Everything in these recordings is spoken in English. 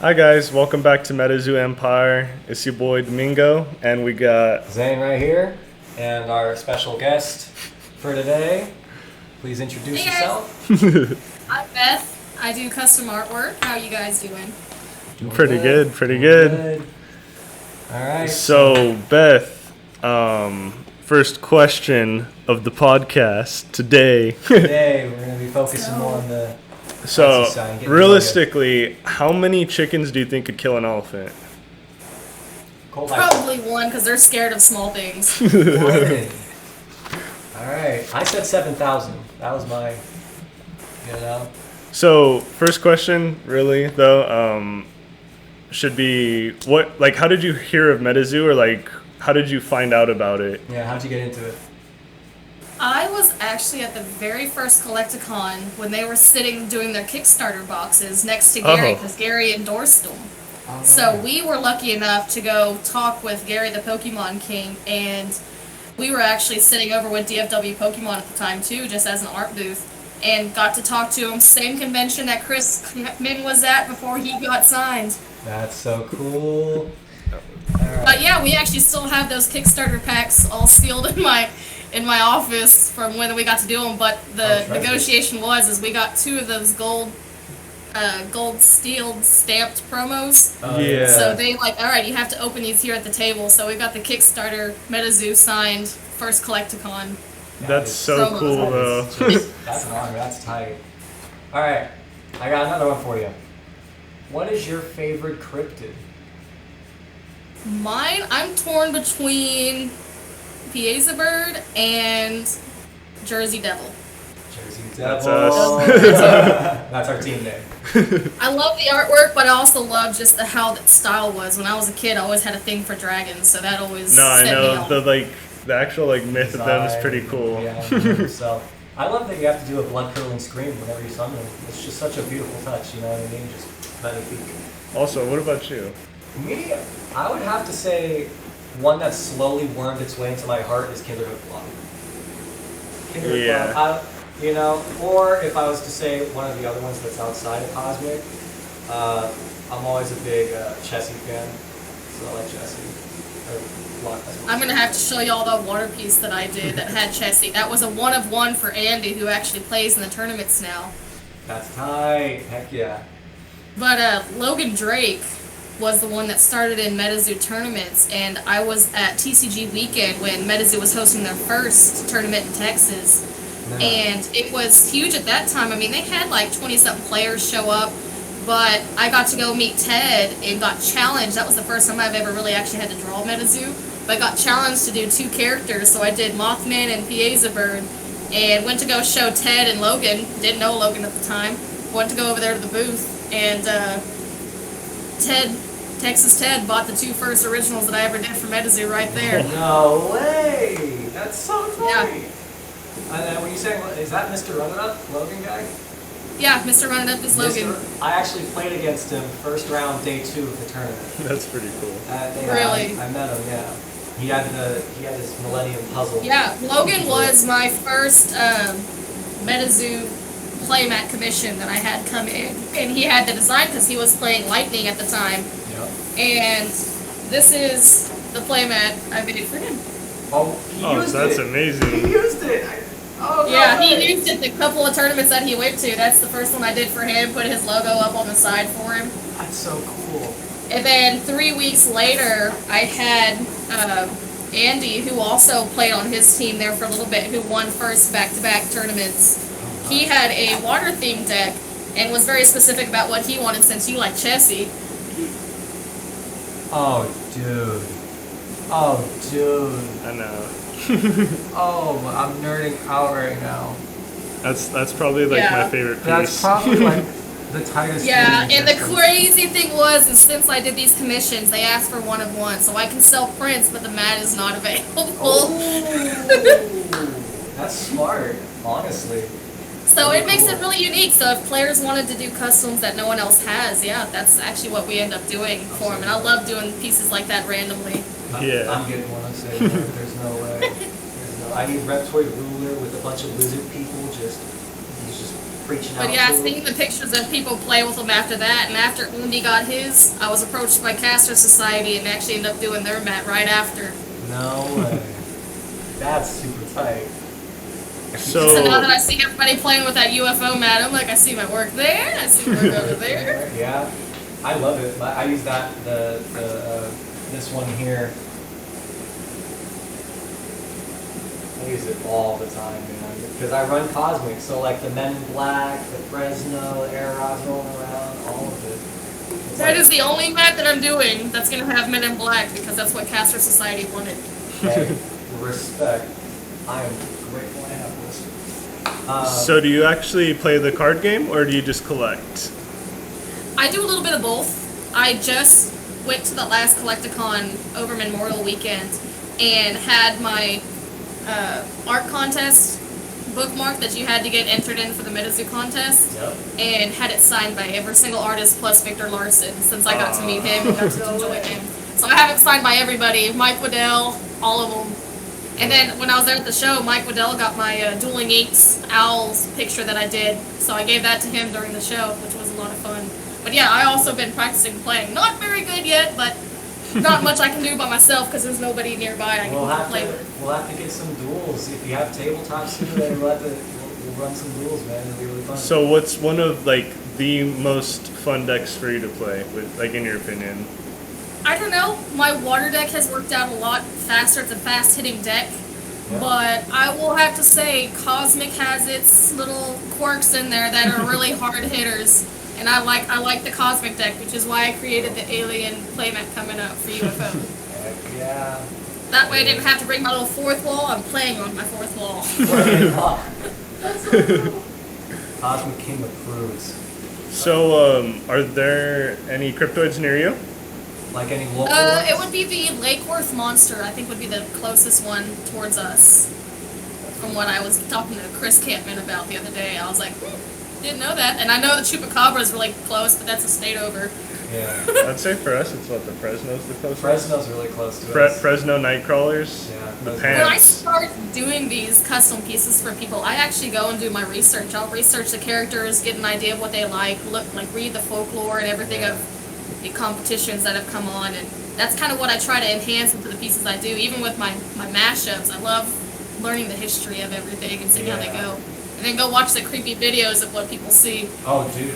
Hi guys, welcome back to MetaZoo Empire. It's your boy Domingo, and we got Zane right here, and our special guest for today. Please introduce Hey guys. yourself. I'm Beth. I do custom artwork. How are you guys doing? pretty good. All right. So Beth, first question of the podcast today. Today we're going to be focusing more on the So fancy side, getting realistically, how many chickens do you think could kill an elephant? cold ice. Probably one because they're scared of small things. One. All right. I said 7,000. That was my, So first question, really though, should be what? Like, how did you hear of MetaZoo, or like, how did you find out about it? Yeah. How'd you get into it? I was actually at the very first Collecticon when they were sitting doing their Kickstarter boxes next to Gary Oh. because Gary endorsed them. Oh, So we were lucky enough to go talk with Gary the Pokemon King, and we were actually sitting over with DFW Pokemon at the time too, just as an art booth, and got to talk to him. Same convention that Chris Min was at before he got signed. That's so cool. All right. But yeah, we actually still have those Kickstarter packs all sealed in my office from when we got to do them. But the Oh, treasure. negotiation was we got 2 of those gold sealed stamped promos. Oh, Yeah. So they all right, you have to open these here at the table. So we got the Kickstarter MetaZoo signed first Collecticon. That's so Promos. cool though. That's an honor. That's tight. All right, I got another one for you. What is your favorite cryptid? Mine, I'm torn between Pieza Bird and Jersey Devil. Jersey That's Devil. us. That's our team name. I love the artwork, but I also love just how that style was. When I was a kid, I always had a thing for dragons, so that always No, I set me know off. the actual myth of them is pretty cool. Yeah. So I love that you have to do a blood curdling scream whenever you summon them. It's just such a beautiful touch. You know what I mean? Just magnifique. Also, what about you? Me, I would have to say one that slowly wormed its way into my heart is Kinderhook Block. Kinderhook Yeah. Block, or if I was to say one of the other ones that's outside of Cosmic, I'm always a big Chessie fan, so I like Chessie. Or Block, that's what I'm gonna have to show y'all the water piece that I did that had Chessie. That was a 1 of 1 for Andy, who actually plays in the tournaments now. That's tight. Heck yeah. But Logan Drake was the one that started in MetaZoo tournaments, and I was at TCG weekend when MetaZoo was hosting their first tournament in Texas. Yeah. And it was huge at that time. I mean, they had 20-something players show up, but I got to go meet Ted and got challenged. That was the first time I've ever really actually had to draw MetaZoo, but I got challenged to do 2 characters, so I did Mothman and Pieza Bird, and went to go show Ted and Logan. Didn't know Logan at the time. Went to go over there to the booth, and Texas Ted bought the 2 first originals that I ever did for MetaZoo right there. No way! That's so tight. Yeah. And then when you say, is that Mr. Run-It-Up, Logan guy? Yeah, Mr. Run It Up is Logan. I actually played against him first round, day 2 of the tournament. That's pretty cool. Really? I met him, yeah. He had his Millennium Puzzle. Yeah, Logan was my first MetaZoo playmat commission that I had come in. And he had the design because he was playing Lightning at the time. Yep. And this is the playmat I made for him. Oh, he Oh, used that's it. amazing. He used it. Oh, no Yeah, way. he used it the couple of tournaments that he went to. That's the first one I did for him, put his logo up on the side for him. That's so cool. And then 3 weeks later, I had Andy, who also played on his team there for a little bit, who won first back-to-back tournaments. He had a water-themed deck and was very specific about what he wanted since you like Chessie. Oh, dude. Oh, dude. I know. Oh, I'm nerding out right now. That's probably Yeah. my favorite piece. That's probably the tightest Yeah, thing in and the existence. crazy thing was, is since I did these commissions, they asked for 1 of 1, so I can sell prints, but the mat is not available. Oh, that's smart, honestly. So it makes it really unique. So if players wanted to do customs that no one else has, yeah, that's actually what we end up doing for them. And I love doing pieces like that randomly. Yeah. I'm getting one. I'm saying there's no way. I need Reptoid Ruler with a bunch of lizard people. He's just preaching But out yeah, to seeing them. the pictures of people play with them after that, and after Andy got his, I was approached by Caster Society and actually ended up doing their mat right after. No way. That's super tight. So now that So I see everybody playing with that UFO mat, I'm like, I see my work there, I see my work over there. Yeah, I love it. I use that this one here. I use it all the time, man, because I run Cosmic. So like the Men in Black, the Fresno, the Air Rods rolling around, all of it. It's That like, is the only mat that I'm doing that's gonna have Men in Black because that's what Caster Society wanted. hey, respect. I am grateful I have this. so do you actually play the card game or do you just collect? I do a little bit of both. I just went to the last Collecticon over Memorial Weekend and had my art contest bookmark that you had to get entered in for the MetaZoo contest, Yep. and had it signed by every single artist plus Victor Larson since I got to meet him and got to enjoy him. So I have it signed by everybody, Mike Waddell, all of them. And then when I was there at the show, Mike Waddell got my Dueling Inks Owls picture that I did, so I gave that to him during the show, which was a lot of fun. But yeah, I also been practicing playing. Not very good yet, but not much I can do by myself because there's nobody nearby I We'll can have play to with. we'll have to get some duels. If you have tabletops too, then we'll run some duels, man. It'll be really fun. So what's one of like the most fun decks for you to play with, like in your opinion? I don't know. My water deck has worked out a lot faster. It's a fast hitting deck. Yeah. But I will have to say, Cosmic has its little quirks in there that are really hard hitters. And I like the Cosmic deck, which is why I created the Alien playmat coming up for UFO. Heck yeah. That way I didn't have to bring my little fourth wall. I'm playing on my fourth wall. Cosmic King of Prudes. So are there any cryptoids near you? Like any local It ones? would be the Lakeworth Monster, I think would be the closest one towards us. From what I was talking to Chris Campman about the other day. I was like, didn't know that. And I know the Chupacabra is really close, but that's a state over. Yeah. I'd say for us it's what, the Fresno's the closest? Fresno's really close to us. Fresno Nightcrawlers? Yeah, The Fresno. When I pants. start doing these custom pieces for people, I actually go and do my research. I'll research the characters, get an idea of what they like, read the folklore and everything Yeah. of the competitions that have come on, and that's kind of what I try to enhance into the pieces I do. Even with my mashups, I love learning the history of everything and seeing how they Yeah. go. And then go watch the creepy videos of what people see. Oh, dude,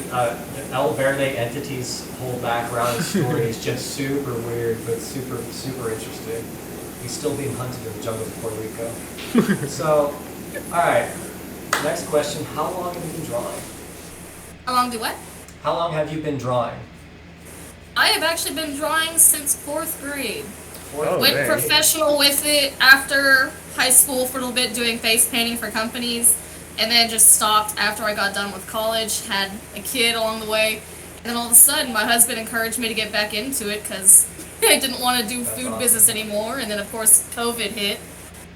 El Verde Entity's whole background and story is just super weird, but super, super interesting. He's still being hunted in the jungles of Puerto Rico. So, alright, next question. How long have you been drawing? How long do what? How long have you been drawing? I have actually been drawing since 4th grade. Oh, Went dang. professional with it after high school for a little bit, doing face painting for companies, and then just stopped after I got done with college, had a kid along the way, and then all of a sudden my husband encouraged me to get back into it because I didn't want to do That's food awesome. business anymore, and then of course COVID hit,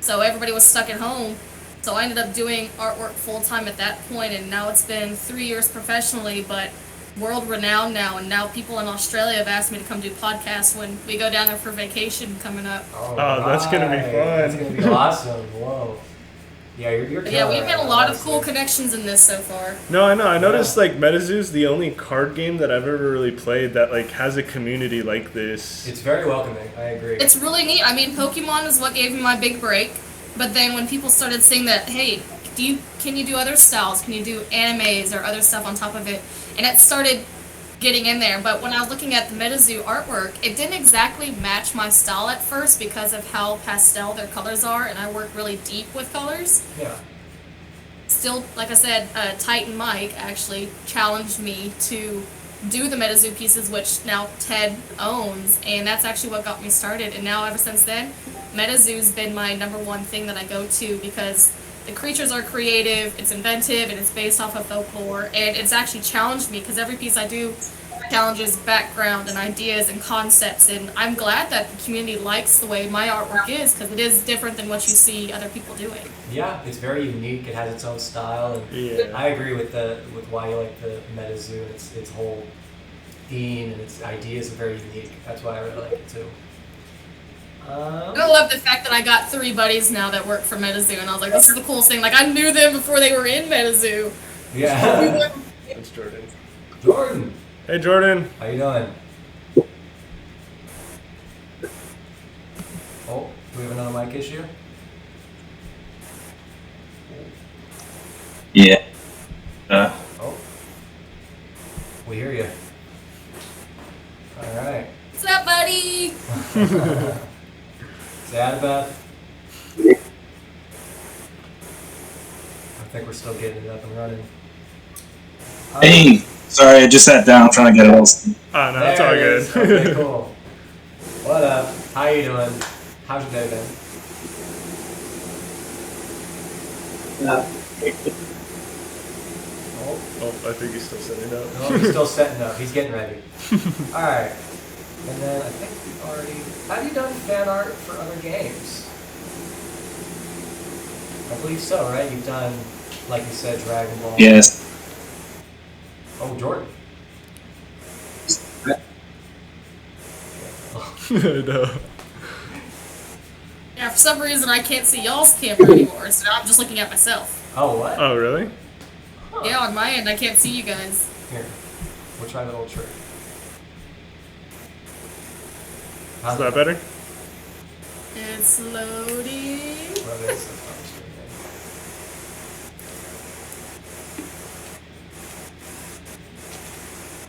so everybody was stuck at home. So I ended up doing artwork full time at that point, and now it's been 3 years professionally, but world renowned now, and now people in Australia have asked me to come do podcasts when we go down there for vacation coming up. Oh, that's gonna be right. fun. That's gonna be awesome. Whoa. Yeah, you're But yeah, we've killing had a it, lot of cool honestly. connections in this so far. No, I know. I noticed like MetaZoo's the only card game that I've ever really played that like has a community like this. It's very welcoming. I agree. It's really neat. I mean, Pokemon is what gave me my big break, but then when people started saying that, hey, can you do other styles? Can you do animes or other stuff on top of it? And it started getting in there. But when I was looking at the MetaZoo artwork, it didn't exactly match my style at first because of how pastel their colors are, and I work really deep with colors. Yeah. Still, like I said, Titan Mike actually challenged me to do the MetaZoo pieces, which now Ted owns, and that's actually what got me started. And now ever since then, MetaZoo's been my #1 thing that I go to because the creatures are creative, it's inventive, and it's based off of folklore, and it's actually challenged me because every piece I do challenges background and ideas and concepts, and I'm glad that the community likes the way my artwork is because it is different than what you see other people doing. Yeah, it's very unique. It has its own style, and Yeah. I agree with why you like the MetaZoo and its whole theme and its ideas are very unique. That's why I really like it too. I love the fact that I got 3 buddies now that work for MetaZoo, and I was like, this is the coolest thing. Like, I knew them before they were in MetaZoo. Yeah. It's Jordan. Jordan, Hey, Jordan. how you doing? Oh, do we have another mic issue? Yeah. Oh, we hear you. All right. What's up, buddy? Say hi to Beth. I think we're still getting it up and running. Hey, sorry, I just sat down trying to get it all. Oh, no, There it's all it is. good. Okay, cool. What up? How you doing? How's your day been? Oh, Oh, I think he's still setting up. no, he's still setting up. He's getting ready. All right. And then I think we've already. Have you done fan art for other games? I believe so, right? You've done, like you said, Dragon Ball. Yes. Oh, Jordan. No. Yeah, for some reason I can't see y'all's camera anymore, so now I'm just looking at myself. Oh, what? Oh, really? Huh. Yeah, on my end I can't see you guys. Here, we'll try that old trick. Is that better? It's loading. Well, it is. That's not straight,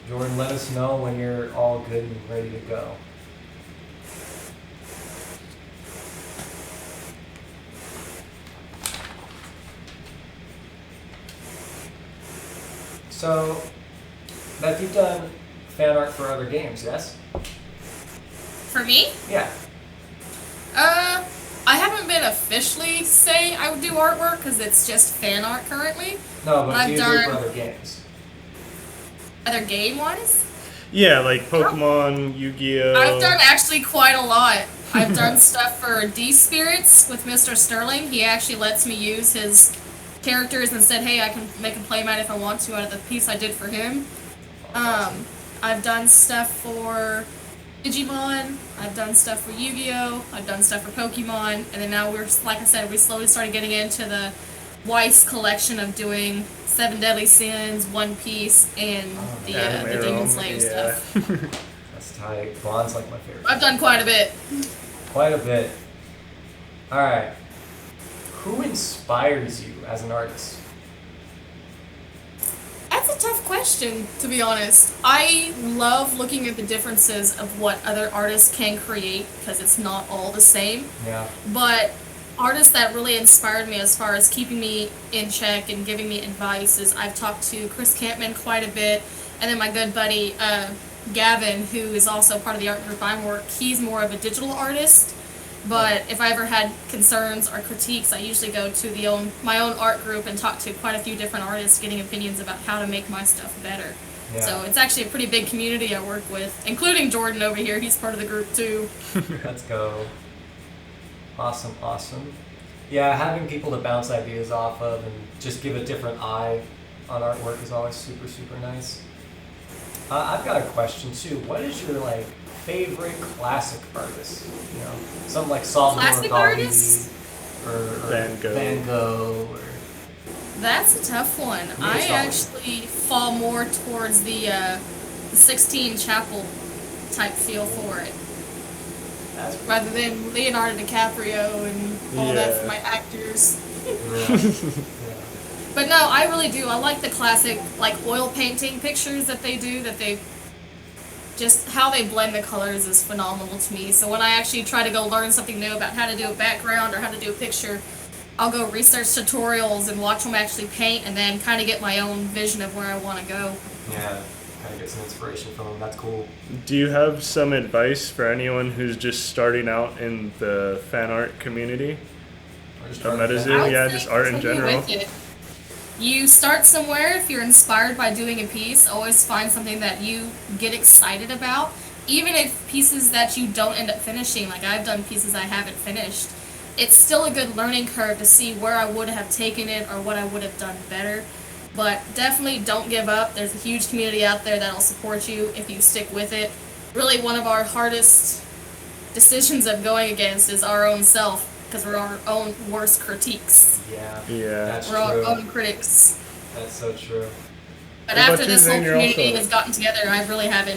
yeah. Jordan, let us know when you're all good and ready to go. So, Beth, you've done fan art for other games, yes? For me? Yeah. I haven't been officially say I would do artwork because it's just fan art currently. No, but I've you do it for done- other games. Other game wise? Yeah, like Pokemon, Yu-Gi-Oh. I've done actually quite a lot. I've done stuff for D-Spirits with Mr. Sterling. He actually lets me use his characters and said, hey, I can make a playmat if I want to out of the piece I did for him. I've done stuff for Digimon. I've done stuff for Yu-Gi-Oh. I've done stuff for Pokemon. And then now we're, like I said, we slowly started getting into the Weiss collection of doing Seven Deadly Sins, One Piece, and the Anime Demon Realm, Slayer yeah. stuff. That's tight. Blonde's like my favorite. I've done quite a bit. Quite a bit. Alright. Who inspires you as an artist? That's a tough question, to be honest. I love looking at the differences of what other artists can create, because it's not all the same. Yeah. But artists that really inspired me as far as keeping me in check and giving me advice is I've talked to Chris Campman quite a bit, and then my good buddy Gavin, who is also part of the art group I work. He's more of a digital artist, but if I ever had concerns or critiques, I usually go to my own art group and talk to quite a few different artists, getting opinions about how to make my stuff better. Yeah. So it's actually a pretty big community I work with, including Jordan over here. He's part of the group too. Let's go. Awesome, awesome. Yeah, having people to bounce ideas off of and just give a different eye on artwork is always super, super nice. I've got a question too. What is your favorite classic artist? You know, something like Salvador Classic Dali artists? or Van Gogh. Van Gogh or That's a tough one. Me, I it's not. actually fall more towards the Sixteen Chapel type feel for it, that's rather than Leonardo DiCaprio and all that for Yeah. my actors. yeah. But no, I really do. I like the classic, oil painting pictures that they do, just how they blend the colors is phenomenal to me. So when I actually try to go learn something new about how to do a background or how to do a picture, I'll go research tutorials and watch them actually paint and then kind of get my own vision of where I want to go. Yeah, kind of get some inspiration from them. That's cool. Do you have some advice for anyone who's just starting out in the fan art community? Or just Of trying to- Metazoo? I would Yeah, say just art in continue general. with it. You start somewhere. If you're inspired by doing a piece, always find something that you get excited about. Even if pieces that you don't end up finishing, like I've done pieces I haven't finished, it's still a good learning curve to see where I would have taken it or what I would have done better. But definitely don't give up. There's a huge community out there that'll support you if you stick with it. Really, one of our hardest decisions of going against is our own self, because we're our own worst critiques. Yeah. Yeah. That's We're our true. own critics. That's so true. But What about after you, this whole Zane? You're community also- has gotten together, I really have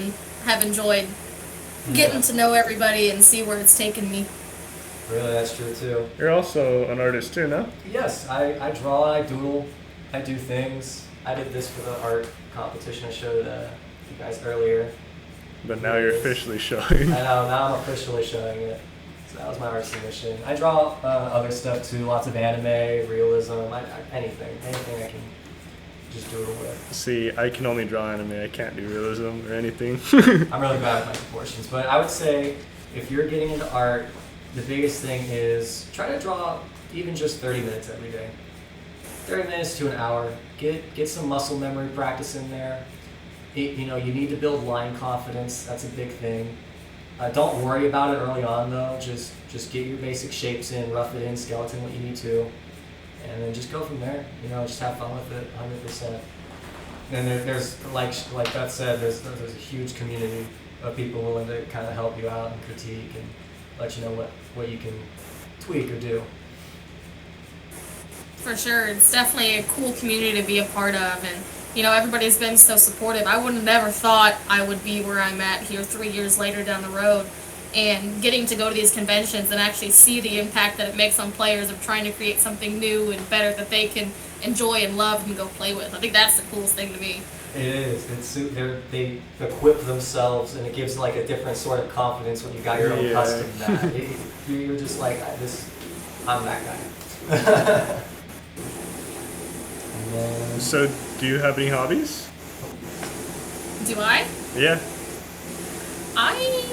enjoyed getting to know everybody and see where it's taken me. Really, that's true too. You're also an artist too, no? Yes, I draw, I doodle, I do things. I did this for the art competition I showed you guys earlier. But now you're officially I showing. know, now I'm officially showing it. So that was my art submission. I draw other stuff too, lots of anime, realism, anything I can just doodle with. See, I can only draw anime. I can't do realism or anything. I'm really bad with my proportions, but I would say if you're getting into art, the biggest thing is try to draw even just 30 minutes every day. 30 minutes to an hour. Get some muscle memory practice in there. You need to build line confidence. That's a big thing. Don't worry about it early on though. Just get your basic shapes in, rough it in, skeleton what you need to, and then just go from there. Just have fun with it, 100%. And there's like Beth said, there's a huge community of people willing to kind of help you out and critique and let you know what you can tweak or do. For sure, it's definitely a cool community to be a part of, and everybody's been so supportive. I would have never thought I would be where I'm at here 3 years later down the road, and getting to go to these conventions and actually see the impact that it makes on players of trying to create something new and better that they can enjoy and love and go play with. I think that's the coolest thing to me. It is. They equip themselves, and it gives like a different sort of confidence when you got your own custom mat. You're just like I'm that guy. And then, So, do you have any hobbies? Do I? Yeah. I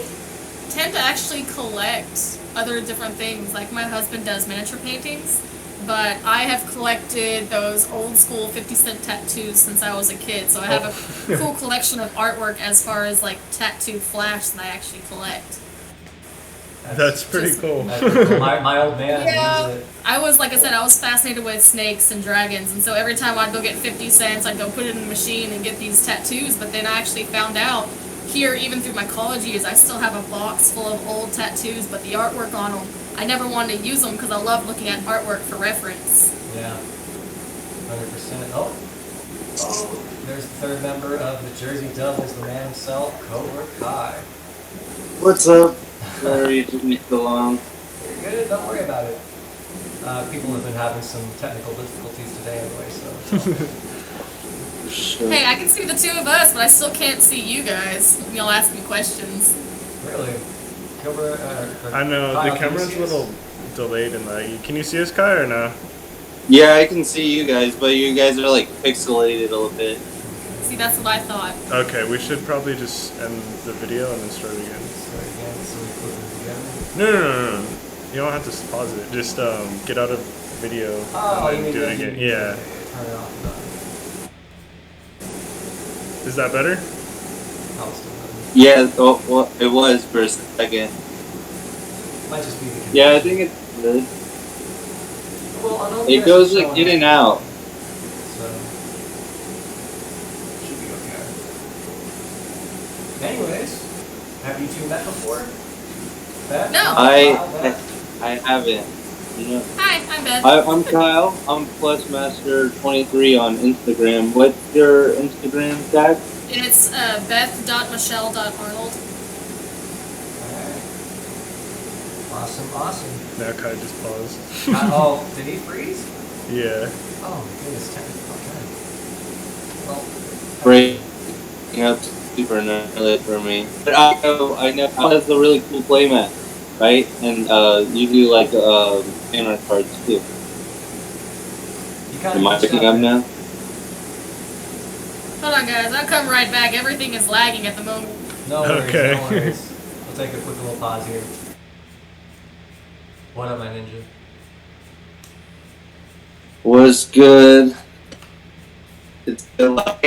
tend to actually collect other different things. Like my husband does miniature paintings, but I have collected those old school 50-cent tattoos since I was a kid. So I have a cool collection of artwork as far as like tattoo flash that I actually collect. That's pretty cool. My old man Yeah, uses it. I was, like I said, I was fascinated with snakes and dragons, and so every time I'd go get 50 cents, I'd go put it in the machine and get these tattoos, but then I actually found out here, even through my college years, I still have a box full of old tattoos, but the artwork on them, I never wanted to use them because I love looking at artwork for reference. Yeah, 100%. Oh, there's the third member of the Jersey Devils, the man himself, Cobra Kai. What's up? Sorry it took me so long. You're good, don't worry about it. People have been having some technical difficulties today anyway, so. Sure. Hey, I can see the two of us, but I still can't see you guys. You'll ask me questions. Really? Cobra, I know, Kyle, the can you camera's see a us? little delayed and laggy. Can you see us, Kai, or no? Yeah, I can see you guys, but you guys are like pixelated a little bit. See, that's what I thought. Okay, we should probably just end the video and then start again. Start again, so we put them together. No. You don't have to pause it. Just get out of video Oh, you and mean then do it again. Yeah. Turn it off. Is that better? No, it's still not. Yeah, well, it was for a second. Might just be the Yeah, I think it's good. Well, on OBS It goes it's like showing in and out. So should be okay. Anyways, have you two met before? Beth? No. I haven't. You know, Hi, I'm Beth. I'm Kyle. I'm Plusmaster23 on Instagram. What's your Instagram tag? It's beth.michelle.arnold. Awesome. Now Kai just paused. Oh, did he freeze? Yeah. Oh my goodness, technical. Okay. Well, Breaking up super gnarly for me. But I know that's a really cool playmat, right? And you do like camera cards too. you kind Am I picking up now? Hold on, guys. I'll come right back. Everything is lagging at the moment. No worries, Okay. no worries. We'll take a quick little pause here. What up, my ninja? Was good. It's good luck.